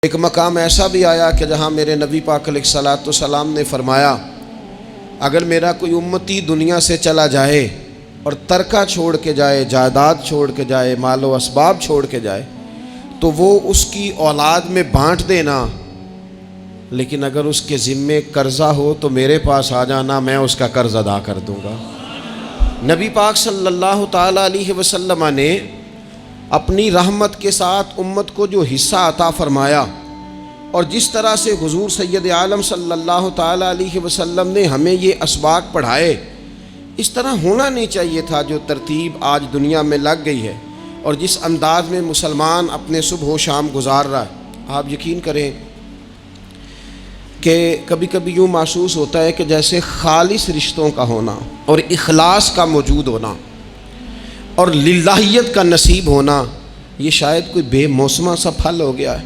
ایک مقام ایسا بھی آیا کہ جہاں میرے نبی پاک علیہ الصلوۃ والسلام نے فرمایا اگر میرا کوئی امتی دنیا سے چلا جائے اور ترکہ چھوڑ کے جائے، جائیداد چھوڑ کے جائے، مال و اسباب چھوڑ کے جائے تو وہ اس کی اولاد میں بانٹ دینا، لیکن اگر اس کے ذمے قرضہ ہو تو میرے پاس آ جانا، میں اس کا قرض ادا کر دوں گا۔ نبی پاک صلی اللہ تعالیٰ علیہ وسلم نے اپنی رحمت کے ساتھ امت کو جو حصہ عطا فرمایا اور جس طرح سے حضور سید عالم صلی اللہ تعالیٰ علیہ وسلم نے ہمیں یہ اسباق پڑھائے، اس طرح ہونا نہیں چاہیے تھا جو ترتیب آج دنیا میں لگ گئی ہے اور جس انداز میں مسلمان اپنے صبح و شام گزار رہا ہے۔ آپ یقین کریں کہ کبھی کبھی یوں محسوس ہوتا ہے کہ جیسے خالص رشتوں کا ہونا اور اخلاص کا موجود ہونا اور للہیت کا نصیب ہونا یہ شاید کوئی بے موسمہ سا پھل ہو گیا ہے۔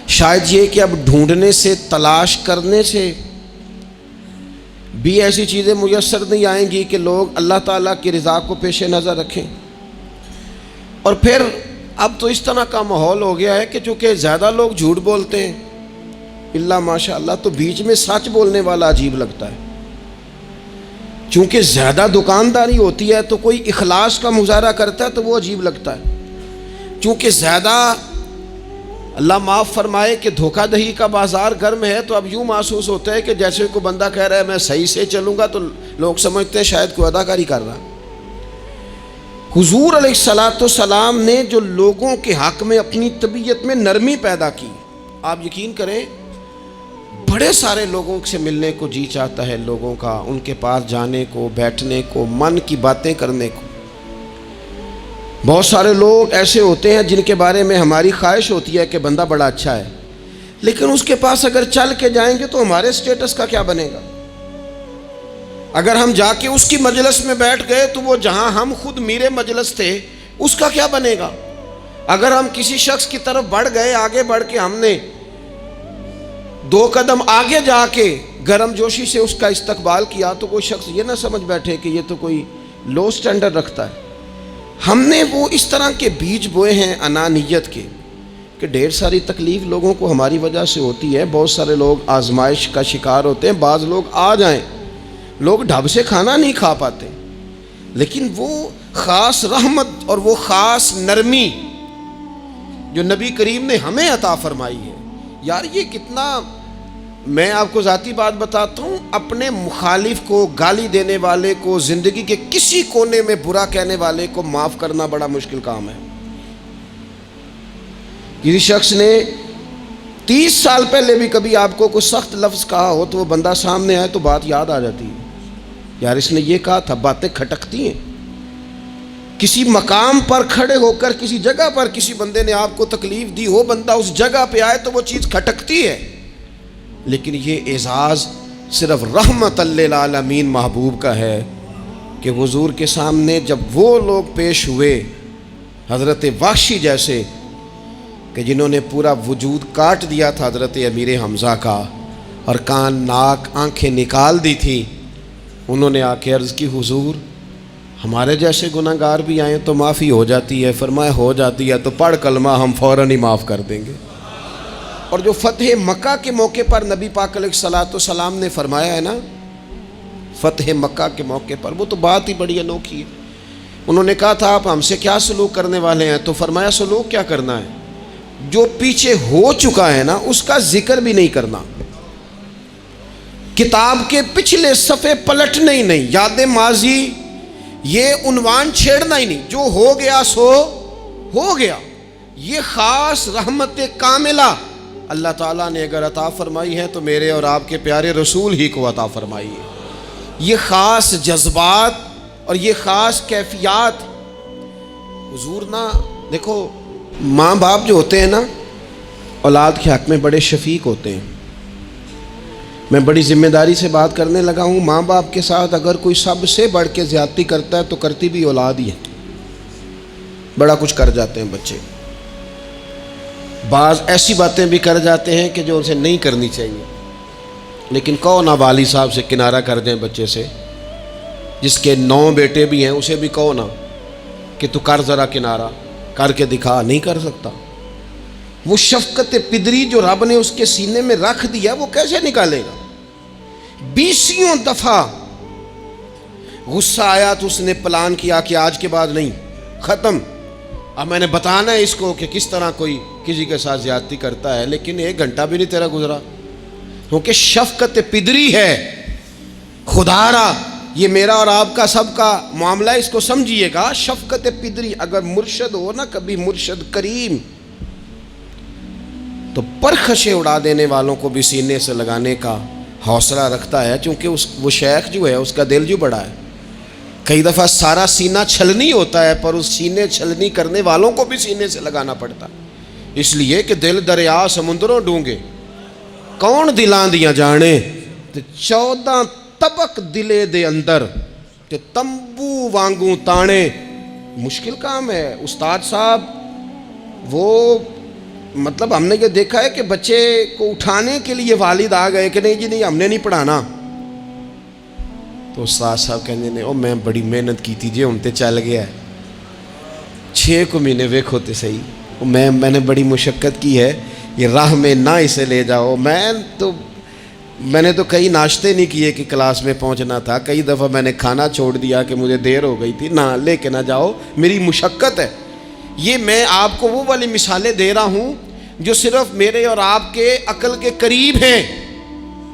شاید یہ کہ اب ڈھونڈنے سے، تلاش کرنے سے بھی ایسی چیزیں میسر نہیں آئیں گی کہ لوگ اللہ تعالیٰ کی رضا کو پیش نظر رکھیں۔ اور پھر اب تو اس طرح کا ماحول ہو گیا ہے کہ چونکہ زیادہ لوگ جھوٹ بولتے ہیں اللہ ماشاء اللہ، تو بیچ میں سچ بولنے والا عجیب لگتا ہے۔ چونکہ زیادہ دکانداری ہوتی ہے تو کوئی اخلاص کا مظاہرہ کرتا ہے تو وہ عجیب لگتا ہے۔ چونکہ زیادہ اللہ معاف فرمائے کہ دھوکہ دہی کا بازار گرم ہے تو اب یوں محسوس ہوتا ہے کہ جیسے کوئی بندہ کہہ رہا ہے میں صحیح سے چلوں گا تو لوگ سمجھتے ہیں شاید کوئی اداکاری کر رہا ہے۔ حضور علیہ الصلوۃ والسلام نے جو لوگوں کے حق میں اپنی طبیعت میں نرمی پیدا کی، آپ یقین کریں بڑے سارے لوگوں سے ملنے کو جی چاہتا ہے لوگوں کا، ان کے پاس جانے کو، بیٹھنے کو، من کی باتیں کرنے کو۔ بہت سارے لوگ ایسے ہوتے ہیں جن کے بارے میں ہماری خواہش ہوتی ہے کہ بندہ بڑا اچھا ہے، لیکن اس کے پاس اگر چل کے جائیں گے تو ہمارے سٹیٹس کا کیا بنے گا؟ اگر ہم جا کے اس کی مجلس میں بیٹھ گئے تو وہ جہاں ہم خود میرے مجلس تھے اس کا کیا بنے گا؟ اگر ہم کسی شخص کی طرف بڑھ گئے، آگے بڑھ کے ہم نے 2 قدم آگے جا کے گرم جوشی سے اس کا استقبال کیا تو کوئی شخص یہ نہ سمجھ بیٹھے کہ یہ تو کوئی لو سٹینڈرڈ رکھتا ہے۔ ہم نے وہ اس طرح کے بیج بوئے ہیں انانیت کے کہ ڈھیر ساری تکلیف لوگوں کو ہماری وجہ سے ہوتی ہے۔ بہت سارے لوگ آزمائش کا شکار ہوتے ہیں، بعض لوگ آ جائیں، لوگ ڈھب سے کھانا نہیں کھا پاتے، لیکن وہ خاص رحمت اور وہ خاص نرمی جو نبی کریم نے ہمیں عطا فرمائی ہے، یار یہ کتنا، میں آپ کو ذاتی بات بتاتا ہوں، اپنے مخالف کو، گالی دینے والے کو، زندگی کے کسی کونے میں برا کہنے والے کو معاف کرنا بڑا مشکل کام ہے۔ کسی شخص نے 30 سال پہلے بھی کبھی آپ کو کوئی سخت لفظ کہا ہو تو وہ بندہ سامنے آئے تو بات یاد آ جاتی ہے، یار اس نے یہ کہا تھا، باتیں کھٹکتی ہیں۔ کسی مقام پر کھڑے ہو کر کسی جگہ پر کسی بندے نے آپ کو تکلیف دی ہو، بندہ اس جگہ پہ آئے تو وہ چیز کھٹکتی ہے، لیکن یہ اعزاز صرف رحمت للعالمین محبوب کا ہے کہ حضور کے سامنے جب وہ لوگ پیش ہوئے حضرت وحشی جیسے کہ جنہوں نے پورا وجود کاٹ دیا تھا حضرت امیر حمزہ کا اور کان، ناک، آنکھیں نکال دی تھی، انہوں نے آ کے عرض کی حضور ہمارے جیسے گناہ گار بھی آئیں تو معافی ہو جاتی ہے؟ فرمایا ہو جاتی ہے تو پڑھ کلمہ، ہم فوراً ہی معاف کر دیں گے۔ اور جو فتح مکہ کے موقع پر نبی پاک علیہ الصلوۃ والسلام نے فرمایا ہے نا، فتح مکہ کے موقع پر، وہ تو بات ہی بڑی انوکھی ہے۔ انہوں نے کہا تھا آپ ہم سے کیا سلوک کرنے والے ہیں؟ تو فرمایا سلوک کیا کرنا ہے؟ جو پیچھے ہو چکا ہے نا اس کا ذکر بھی نہیں کرنا، کتاب کے پچھلے صفحے پلٹنے ہی نہیں، یاد ماضی یہ عنوان چھیڑنا ہی نہیں، جو ہو گیا سو ہو گیا۔ یہ خاص رحمت کاملہ اللہ تعالیٰ نے اگر عطا فرمائی ہے تو میرے اور آپ کے پیارے رسول ہی کو عطا فرمائی ہے۔ یہ خاص جذبات اور یہ خاص کیفیات حضور نا، دیکھو ماں باپ جو ہوتے ہیں نا اولاد کے حق میں بڑے شفیق ہوتے ہیں۔ میں بڑی ذمہ داری سے بات کرنے لگا ہوں، ماں باپ کے ساتھ اگر کوئی سب سے بڑھ کے زیادتی کرتا ہے تو کرتی بھی اولاد ہی ہے۔ بڑا کچھ کر جاتے ہیں بچے، بعض ایسی باتیں بھی کر جاتے ہیں کہ جو اسے نہیں کرنی چاہیے، لیکن کہو نا والد صاحب سے کنارہ کر دیں بچے سے، جس کے 9 بیٹے بھی ہیں اسے بھی کہو نا کہ تو کر ذرا کنارہ کر کے دکھا، نہیں کر سکتا۔ وہ شفقت پدری جو رب نے اس کے سینے میں رکھ دیا وہ کیسے نکالے گا؟ 20 دفعہ غصہ آیا تو اس نے پلان کیا کہ آج کے بعد نہیں، ختم، اب میں نے بتانا ہے اس کو کہ کس طرح کوئی کسی کے ساتھ زیادتی کرتا ہے، لیکن 1 گھنٹہ بھی نہیں تیرا گزرا، کیونکہ شفقت پدری ہے خدا را۔ یہ میرا اور آپ کا سب کا معاملہ، اس کو سمجھیے گا، شفقت پدری۔ اگر مرشد ہو نا کبھی مرشد کریم، تو پرخشیں اڑا دینے والوں کو بھی سینے سے لگانے کا حوصلہ رکھتا ہے، چونکہ وہ شیخ جو ہے اس کا دل جو بڑا ہے۔ کئی دفعہ سارا سینہ چھلنی ہوتا ہے، پر اس سینے چھلنی کرنے والوں کو بھی سینے سے لگانا پڑتا، اس لیے کہ دل دریا سمندروں ڈونگے کون دلاں دیاں جانے، 14 طبق دلے دے اندر تے تمبو وانگوں تانے۔ مشکل کام ہے استاد صاحب، وہ مطلب ہم نے یہ دیکھا ہے کہ بچے کو اٹھانے کے لیے والد آ گئے کہ نہیں جی نہیں ہم نے نہیں پڑھانا، تو استاد صاحب کہنے نے او میں بڑی محنت کی تھی جی ہم تے چل گیا ہے 6 مہینے ویکھو تے صحیح، میں نے بڑی مشقت کی ہے، یہ راہ میں نہ اسے لے جاؤ۔ میں نے تو کئی ناشتے نہیں کیے کہ کلاس میں پہنچنا تھا، کئی دفعہ میں نے کھانا چھوڑ دیا کہ مجھے دیر ہو گئی تھی، نہ لے کے نہ جاؤ، میری مشقت ہے۔ یہ میں آپ کو وہ والی مثالیں دے رہا ہوں جو صرف میرے اور آپ کے عقل کے قریب ہیں۔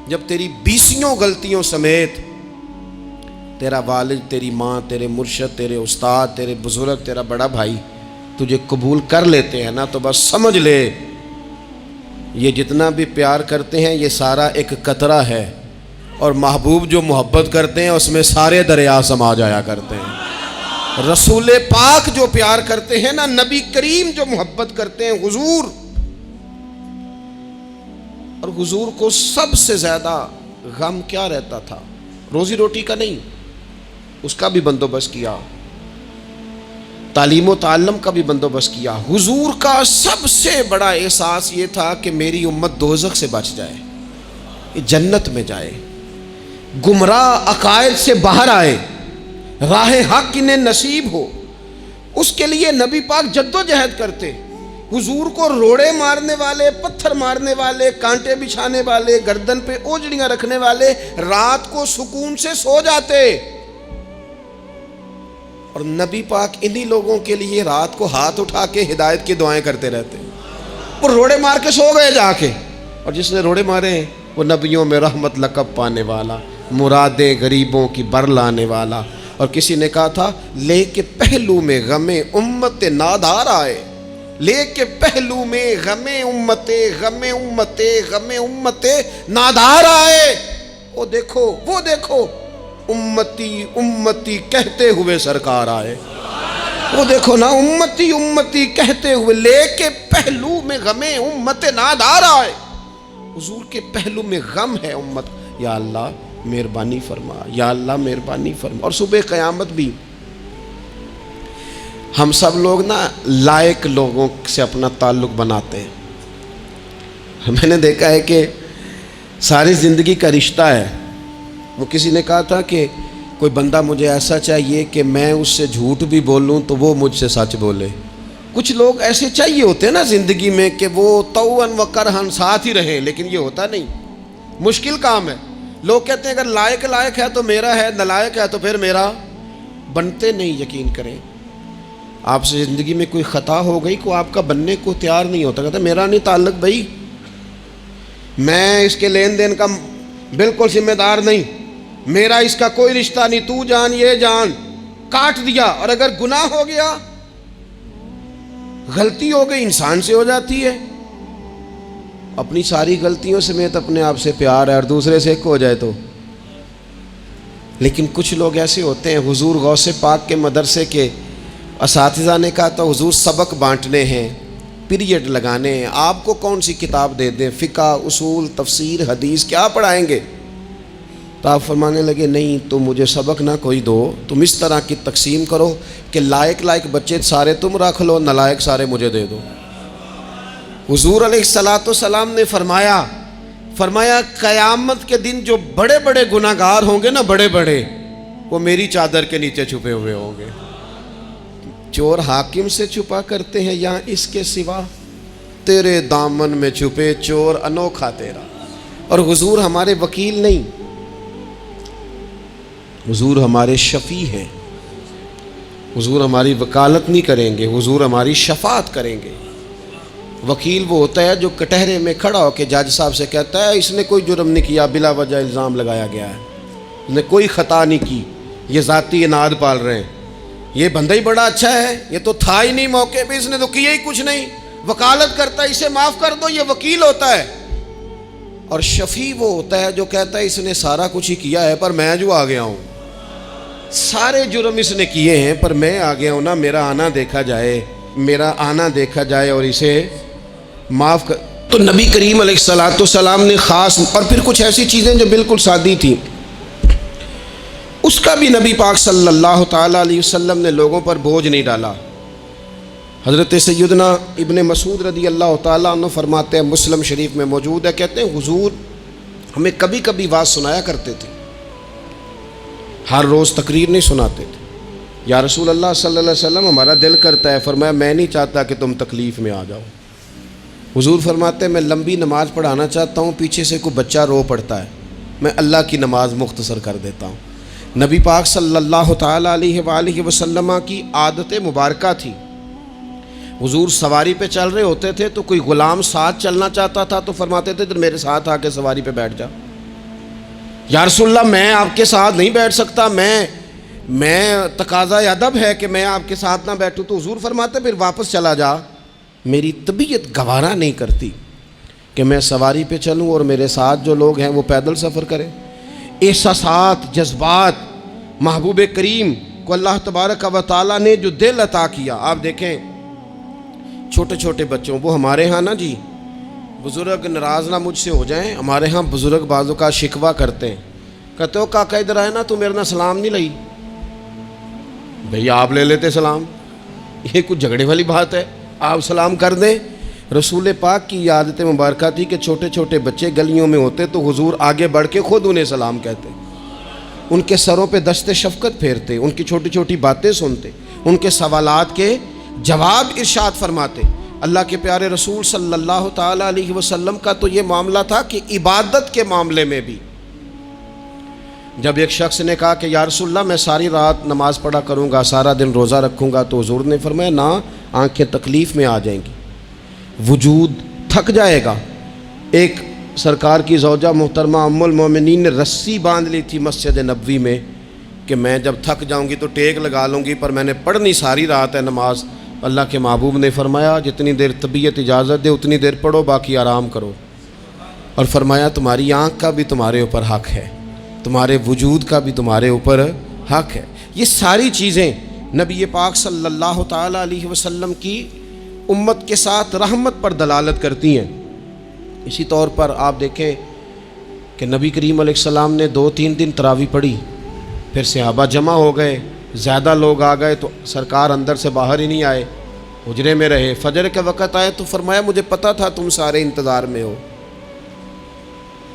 جب تیری 20 غلطیوں سمیت تیرا والد، تیری ماں، تیرے مرشد، تیرے استاد، تیرے بزرگ، تیرا بڑا بھائی تجھے قبول کر لیتے ہیں نا، تو بس سمجھ لے یہ جتنا بھی پیار کرتے ہیں یہ سارا ایک قطرہ ہے، اور محبوب جو محبت کرتے ہیں اس میں سارے دریا سما جایا کرتے ہیں۔ رسول پاک جو پیار کرتے ہیں نا، نبی کریم جو محبت کرتے ہیں، حضور، اور حضور کو سب سے زیادہ غم کیا رہتا تھا؟ روزی روٹی کا نہیں، اس کا بھی بندوبست کیا، تعلیم و تعلم کا بھی بندوبست کیا۔ حضور کا سب سے بڑا احساس یہ تھا کہ میری امت دوزخ سے بچ جائے، جنت میں جائے، گمراہ عقائد سے باہر آئے، راہ حق انہیں نصیب ہو۔ اس کے لیے نبی پاک جد و جہد کرتے۔ حضور کو روڑے مارنے والے، پتھر مارنے والے، کانٹے بچھانے والے، گردن پہ اوجڑیاں رکھنے والے رات کو سکون سے سو جاتے، اور نبی پاک انہی لوگوں کے لیے رات کو ہاتھ اٹھا کے ہدایت کی دعائیں کرتے رہتے۔ وہ روڑے مار کے سو گئے جا کے، اور جس نے روڑے مارے وہ نبیوں میں رحمت لقب پانے والا، مرادیں غریبوں کی بر لانے والا۔ اور کسی نے کہا تھا لے کے پہلو میں غم امت نادار آئے، لے کے پہلو میں غم امت نادار آئے۔ وہ دیکھو امتی امتی کہتے ہوئے سرکار آئے، وہ دیکھو نا امتی امتی کہتے ہوئے، لے کے پہلو میں غم امت نادار آئے۔ حضور کے پہلو میں غم ہے امت، یا اللہ مہربانی فرما، یا اللہ مہربانی فرما۔ اور صبح قیامت بھی ہم سب لوگ نا لائق لوگوں سے اپنا تعلق بناتے ہیں۔ میں نے دیکھا ہے کہ ساری زندگی کا رشتہ ہے۔ وہ کسی نے کہا تھا کہ کوئی بندہ مجھے ایسا چاہیے کہ میں اس سے جھوٹ بھی بولوں تو وہ مجھ سے سچ بولے۔ کچھ لوگ ایسے چاہیے ہوتے ہیں نا زندگی میں کہ وہ توأن و کرہن ساتھ ہی رہیں، لیکن یہ ہوتا نہیں، مشکل کام ہے۔ لوگ کہتے ہیں اگر لائق ہے تو میرا ہے، نالائق ہے تو پھر میرا، بنتے نہیں۔ یقین کریں آپ سے زندگی میں کوئی خطا ہو گئی کو آپ کا بننے کو تیار نہیں ہوتا، کہتا میرا نہیں تعلق بھائی، میں اس کے لین دین کا بالکل ذمہ دار نہیں، میرا اس کا کوئی رشتہ نہیں، تو جان یہ جان، کاٹ دیا۔ اور اگر گناہ ہو گیا، غلطی ہو گئی، انسان سے ہو جاتی ہے، اپنی ساری غلطیوں سمیت اپنے آپ سے پیار ہے، اور دوسرے سے ایک ہو جائے تو۔ لیکن کچھ لوگ ایسے ہوتے ہیں، حضور غوث پاک کے مدرسے کے اساتذہ نے کہا تھا حضور سبق بانٹنے ہیں، پیریڈ لگانے ہیں، آپ کو کون سی کتاب دے دیں، فقہ، اصول، تفسیر، حدیث، کیا پڑھائیں گے؟ تو آپ فرمانے لگے نہیں، تو مجھے سبق نہ کوئی دو، تم اس طرح کی تقسیم کرو کہ لائق بچے سارے تم رکھ لو، نالائق سارے مجھے دے دو۔ حضور علیہ السلام نے فرمایا قیامت کے دن جو بڑے بڑے گناہ گار ہوں گے نا، بڑے بڑے، وہ میری چادر کے نیچے چھپے ہوئے ہوں گے۔ چور حاکم سے چھپا کرتے ہیں یا اس کے سوا؟ تیرے دامن میں چھپے چور انوکھا تیرا. اور حضور ہمارے وکیل نہیں، حضور ہمارے شفیع ہیں. حضور ہماری وکالت نہیں کریں گے، حضور ہماری شفاعت کریں گے. وکیل وہ ہوتا ہے جو کٹہرے میں کھڑا ہو کے جج صاحب سے کہتا ہے اس نے کوئی جرم نہیں کیا، بلا وجہ الزام لگایا گیا ہے، اس نے کوئی خطا نہیں کی، یہ ذاتی اناد پال رہے ہیں، یہ بندہ ہی بڑا اچھا ہے، یہ تو تھا ہی نہیں موقع پہ، اس نے تو کیا ہی کچھ نہیں، وکالت کرتا ہے اسے معاف کر دو. یہ وکیل ہوتا ہے. اور شفیع وہ ہوتا ہے جو کہتا ہے اس نے سارا کچھ ہی کیا ہے پر میں جو آ گیا ہوں، سارے جرم اس نے کیے ہیں پر میں آ گیا ہوں نا، میرا آنا دیکھا جائے، میرا آنا دیکھا جائے اور اسے معاف کر. تو نبی کریم علیہ الصلاۃ والسلام نے خاص، اور پھر کچھ ایسی چیزیں جو بالکل سادی تھیں اس کا بھی نبی پاک صلی اللہ تعالیٰ علیہ وسلم نے لوگوں پر بوجھ نہیں ڈالا. حضرت سیدنا ابن مسعود رضی اللہ تعالیٰ عنہ فرماتے ہیں، مسلم شریف میں موجود ہے، کہتے ہیں حضور ہمیں کبھی کبھی واز سنایا کرتے تھے، ہر روز تقریر نہیں سناتے تھے. یا رسول اللہ صلی اللہ علیہ وسلم ہمارا دل کرتا ہے. فرمایا میں نہیں چاہتا کہ تم تکلیف میں آ جاؤ. حضور فرماتے ہیں میں لمبی نماز پڑھانا چاہتا ہوں، پیچھے سے کوئی بچہ رو پڑتا ہے، میں اللہ کی نماز مختصر کر دیتا ہوں. نبی پاک صلی اللہ تعالیٰ علیہ وآلہ وسلم کی عادت مبارکہ تھی. حضور سواری پہ چل رہے ہوتے تھے تو کوئی غلام ساتھ چلنا چاہتا تھا تو فرماتے تھے میرے ساتھ آ کے سواری پہ بیٹھ جا. یا رسول اللہ میں آپ کے ساتھ نہیں بیٹھ سکتا، میں تقاضا ادب ہے کہ میں آپ کے ساتھ نہ بیٹھوں. تو حضور فرماتے پھر واپس چلا جا، میری طبیعت گوارا نہیں کرتی کہ میں سواری پہ چلوں اور میرے ساتھ جو لوگ ہیں وہ پیدل سفر کریں. احساسات، جذبات محبوب کریم کو اللہ تبارک و تعالیٰ نے جو دل عطا کیا. آپ دیکھیں چھوٹے چھوٹے بچوں، وہ ہمارے ہاں نا جی بزرگ ناراض نہ مجھ سے ہو جائیں، ہمارے ہاں بزرگ بعضوں کا شکوہ کرتے ہیں، کہتے ہو کاکا ادھر آئے نا تو میرے نہ سلام نہیں لئی. بھئی آپ لے لیتے سلام، یہ کچھ جھگڑے والی بات ہے؟ آپ سلام کر دیں. رسول پاک کی عادت مبارکہ تھی کہ چھوٹے چھوٹے بچے گلیوں میں ہوتے تو حضور آگے بڑھ کے خود انہیں سلام کہتے، ان کے سروں پہ دست شفقت پھیرتے، ان کی چھوٹی چھوٹی باتیں سنتے، ان کے سوالات کے جواب ارشاد فرماتے. اللہ کے پیارے رسول صلی اللہ تعالیٰ علیہ وسلم کا تو یہ معاملہ تھا کہ عبادت کے معاملے میں بھی جب ایک شخص نے کہا کہ یا رسول اللہ میں ساری رات نماز پڑھا کروں گا، سارا دن روزہ رکھوں گا، تو حضور نے فرمایا نہ، آنکھیں تکلیف میں آ جائیں گی، وجود تھک جائے گا. ایک سرکار کی زوجہ محترمہ ام المومنین نے رسی باندھ لی تھی مسجد نبوی میں کہ میں جب تھک جاؤں گی تو ٹیک لگا لوں گی، پر میں نے پڑھنی ساری رات ہے نماز. اللہ کے محبوب نے فرمایا جتنی دیر طبیعت اجازت دے اتنی دیر پڑھو، باقی آرام کرو. اور فرمایا تمہاری آنکھ کا بھی تمہارے اوپر حق ہے، تمہارے وجود کا بھی تمہارے اوپر حق ہے. یہ ساری چیزیں نبی پاک صلی اللہ تعالیٰ علیہ وسلم کی امت کے ساتھ رحمت پر دلالت کرتی ہیں. اسی طور پر آپ دیکھیں کہ نبی کریم علیہ السلام نے 2-3 دن تراویح پڑھی، پھر صحابہ جمع ہو گئے، زیادہ لوگ آ گئے تو سرکار اندر سے باہر ہی نہیں آئے، حجرے میں رہے. فجر کے وقت آئے تو فرمایا مجھے پتہ تھا تم سارے انتظار میں ہو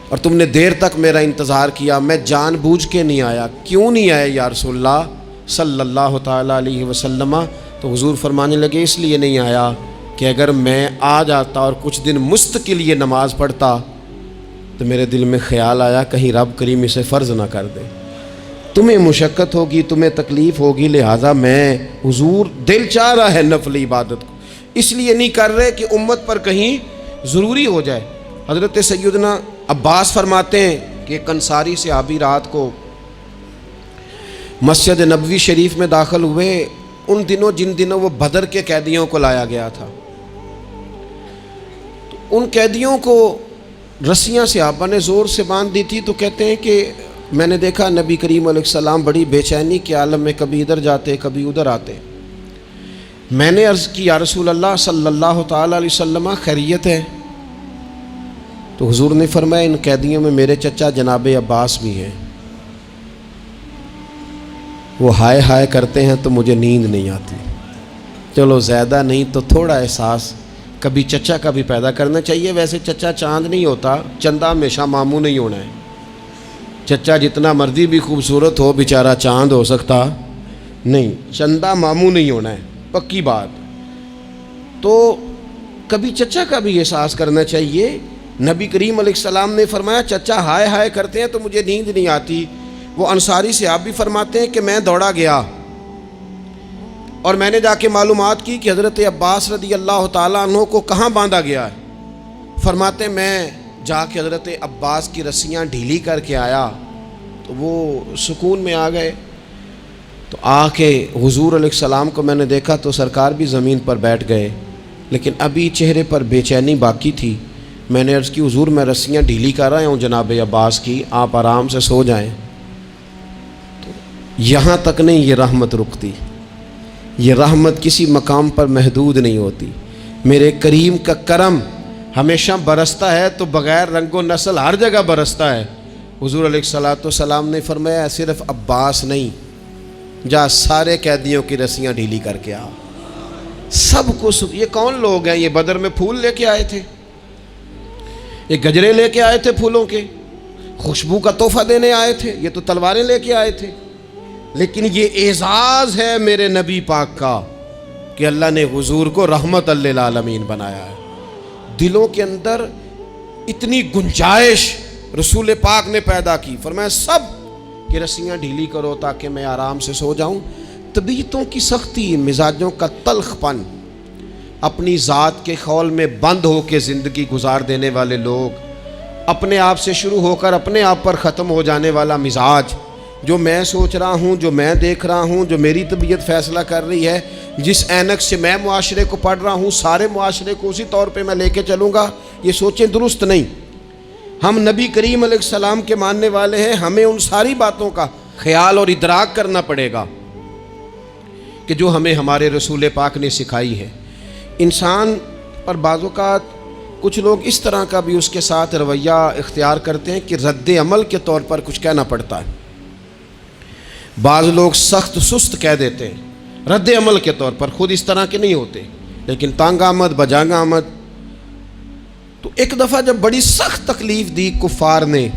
اور تم نے دیر تک میرا انتظار کیا، میں جان بوجھ کے نہیں آیا. کیوں نہیں آئے یا رسول اللہ صلی اللہ تعالیٰ علیہ وسلم؟ تو حضور فرمانے لگے اس لیے نہیں آیا کہ اگر میں آ جاتا اور کچھ دن مستقل یہ نماز پڑھتا تو میرے دل میں خیال آیا کہیں رب کریم اسے فرض نہ کر دے، تمہیں مشقت ہوگی، تمہیں تکلیف ہوگی، لہٰذا میں حضور دل چاہ رہا ہے نفل عبادت کو، اس لیے نہیں کر رہے کہ امت پر کہیں ضروری ہو جائے. حضرت سیدنا عباس فرماتے ہیں کہ ایک انصاری صحابی رات کو مسجد نبوی شریف میں داخل ہوئے. ان دنوں جن دنوں وہ بدر کے قیدیوں کو لایا گیا تھا، تو ان قیدیوں کو رسیاں صحابہ نے زور سے باندھ دی تھی. تو کہتے ہیں کہ میں نے دیکھا نبی کریم علیہ السلام بڑی بے چینی کے عالم میں کبھی ادھر جاتے کبھی ادھر آتے. میں نے عرض کی یا رسول اللہ صلی اللہ تعالیٰ علیہ وسلم خیریت ہے؟ تو حضور نے فرمایا ان قیدیوں میں میرے چچا جناب عباس بھی ہیں، وہ ہائے ہائے کرتے ہیں تو مجھے نیند نہیں آتی. چلو زیادہ نہیں تو تھوڑا احساس کبھی چچا کا بھی پیدا کرنا چاہیے. ویسے چچا چاند نہیں ہوتا، چندہ ہمیشہ ماموں نہیں ہونا ہے. چچا جتنا مرضی بھی خوبصورت ہو بیچارہ چاند ہو سکتا نہیں، چندہ ماموں نہیں ہونا ہے، پکی بات. تو کبھی چچا کا بھی احساس کرنا چاہیے. نبی کریم علیہ السلام نے فرمایا چچا ہائے ہائے کرتے ہیں تو مجھے نیند نہیں آتی. وہ انصاری صحابی بھی فرماتے ہیں کہ میں دوڑا گیا اور میں نے جا کے معلومات کی کہ حضرت عباس رضی اللہ تعالیٰ عنہ کو کہاں باندھا گیا ہے. فرماتے ہیں میں جا کے حضرت عباس کی رسیاں ڈھیلی کر کے آیا تو وہ سکون میں آ گئے. تو آ کے حضور علیہ السلام کو میں نے دیکھا تو سرکار بھی زمین پر بیٹھ گئے، لیکن ابھی چہرے پر بے چینی باقی تھی. میں نے عرض کی حضور میں رسیاں ڈھیلی کر رہا ہوں جناب عباس کی، آپ آرام سے سو جائیں. تو یہاں تک نہیں یہ رحمت رکتی، یہ رحمت کسی مقام پر محدود نہیں ہوتی. میرے کریم کا کرم ہمیشہ برستا ہے تو بغیر رنگ و نسل ہر جگہ برستا ہے. حضور علیہ الصلوۃ والسلام نے فرمایا صرف عباس نہیں، جا سارے قیدیوں کی رسیاں ڈھیلی کر کے آ. سب کو یہ کون لوگ ہیں؟ یہ بدر میں پھول لے کے آئے تھے، یہ گجرے لے کے آئے تھے پھولوں کے، خوشبو کا تحفہ دینے آئے تھے، یہ تو تلواریں لے کے آئے تھے. لیکن یہ اعزاز ہے میرے نبی پاک کا کہ اللہ نے حضور کو رحمت للعالمین بنایا ہے. دلوں کے اندر اتنی گنجائش رسول پاک نے پیدا کی. فرمایا سب کہ رسیاں ڈھیلی کرو تاکہ میں آرام سے سو جاؤں. طبیعتوں کی سختی، مزاجوں کا تلخ پن، اپنی ذات کے خول میں بند ہو کے زندگی گزار دینے والے لوگ، اپنے آپ سے شروع ہو کر اپنے آپ پر ختم ہو جانے والا مزاج، جو میں سوچ رہا ہوں، جو میں دیکھ رہا ہوں، جو میری طبیعت فیصلہ کر رہی ہے، جس اینک سے میں معاشرے کو پڑھ رہا ہوں سارے معاشرے کو اسی طور پہ میں لے کے چلوں گا، یہ سوچیں درست نہیں. ہم نبی کریم علیہ السلام کے ماننے والے ہیں، ہمیں ان ساری باتوں کا خیال اور ادراک کرنا پڑے گا کہ جو ہمیں ہمارے رسول پاک نے سکھائی ہے. انسان پر بعض اوقات کچھ لوگ اس طرح کا بھی اس کے ساتھ رویہ اختیار کرتے ہیں کہ رد عمل کے طور پر کچھ کہنا پڑتا ہے. بعض لوگ سخت سست کہہ دیتے ہیں رد عمل کے طور پر، خود اس طرح کے نہیں ہوتے لیکن تانگ آمد بجانگ آمد. تو ایک دفعہ جب بڑی سخت تکلیف دی کفار نے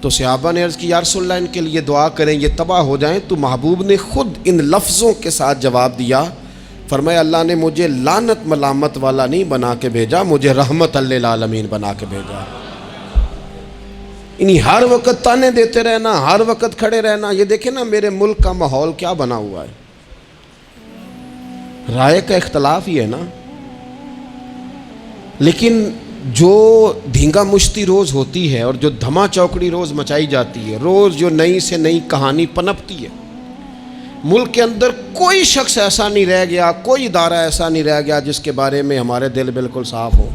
تو صحابہ نے عرض کی یا رسول اللہ ان کے لیے دعا کریں یہ تباہ ہو جائیں. تو محبوب نے خود ان لفظوں کے ساتھ جواب دیا، فرمایا اللہ نے مجھے لعنت ملامت والا نہیں بنا کے بھیجا، مجھے رحمت للعالمین بنا کے بھیجا. انہیں ہر وقت تانے دیتے رہنا، ہر وقت کھڑے رہنا. یہ دیکھیں نا میرے ملک کا ماحول کیا بنا ہوا ہے، رائے کا اختلاف ہی ہے نا، لیکن جو دھینگا مشتی روز ہوتی ہے اور جو دھما چوکڑی روز مچائی جاتی ہے، روز جو نئی سے نئی کہانی پنپتی ہے، ملک کے اندر کوئی شخص ایسا نہیں رہ گیا، کوئی ادارہ ایسا نہیں رہ گیا جس کے بارے میں ہمارے دل بالکل صاف ہو.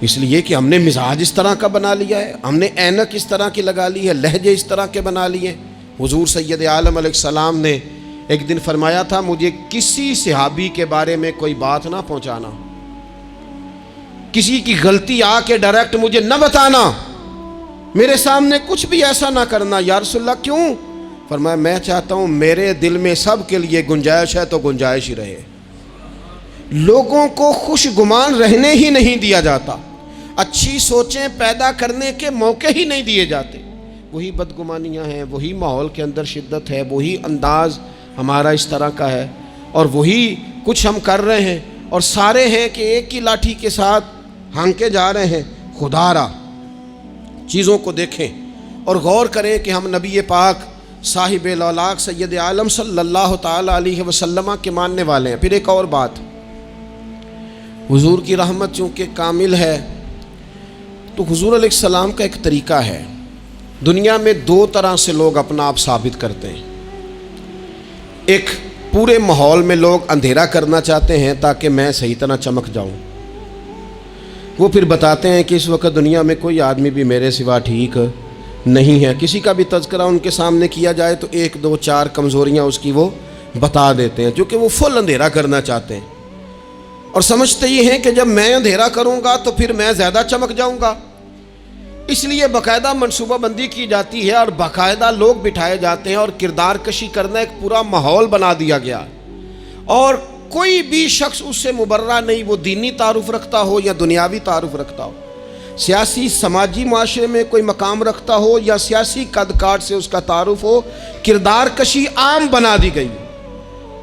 اس لیے کہ ہم نے مزاج اس طرح کا بنا لیا ہے، ہم نے اینک اس طرح کی لگا لی ہے، لہجے اس طرح کے بنا لیے. حضور سید عالم علیہ السلام نے ایک دن فرمایا تھا مجھے کسی صحابی کے بارے میں کوئی بات نہ پہنچانا، کسی کی غلطی آ کے ڈائریکٹ مجھے نہ بتانا، میرے سامنے کچھ بھی ایسا نہ کرنا. یا رسول اللہ کیوں؟ فرمایا میں چاہتا ہوں میرے دل میں سب کے لیے گنجائش ہے تو گنجائش ہی رہے. لوگوں کو خوش گمان رہنے ہی نہیں دیا جاتا، اچھی سوچیں پیدا کرنے کے موقع ہی نہیں دیے جاتے. وہی بدگمانیاں ہیں، وہی ماحول کے اندر شدت ہے، وہی انداز ہمارا اس طرح کا ہے اور وہی کچھ ہم کر رہے ہیں اور سارے ہیں کہ ایک ہی لاٹھی کے ساتھ ہانکے جا رہے ہیں. خدا را چیزوں کو دیکھیں اور غور کریں کہ ہم نبی پاک صاحب الاولاق سید عالم صلی اللہ تعالی علیہ وسلم کے ماننے والے ہیں. پھر ایک اور بات، حضور کی رحمت چونکہ کامل ہے تو حضور علیہ السلام کا ایک طریقہ ہے. دنیا میں دو طرح سے لوگ اپنا آپ ثابت کرتے ہیں. ایک پورے ماحول میں لوگ اندھیرا کرنا چاہتے ہیں تاکہ میں صحیح طرح چمک جاؤں. وہ پھر بتاتے ہیں کہ اس وقت دنیا میں کوئی آدمی بھی میرے سوا ٹھیک نہیں ہے. کسی کا بھی تذکرہ ان کے سامنے کیا جائے تو ایک دو چار کمزوریاں اس کی وہ بتا دیتے ہیں، کیونکہ وہ فل اندھیرا کرنا چاہتے ہیں اور سمجھتے یہ ہیں کہ جب میں اندھیرا کروں گا تو پھر میں زیادہ چمک جاؤں گا. اس لیے باقاعدہ منصوبہ بندی کی جاتی ہے اور باقاعدہ لوگ بٹھائے جاتے ہیں اور کردار کشی کرنا ایک پورا ماحول بنا دیا گیا. اور کوئی بھی شخص اس سے مبرہ نہیں، وہ دینی تعارف رکھتا ہو یا دنیاوی تعارف رکھتا ہو، سیاسی سماجی معاشرے میں کوئی مقام رکھتا ہو یا سیاسی قد کاٹ سے اس کا تعارف ہو، کردار کشی عام بنا دی گئی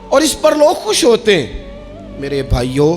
اور اس پر لوگ خوش ہوتے ہیں. میرے بھائیوں،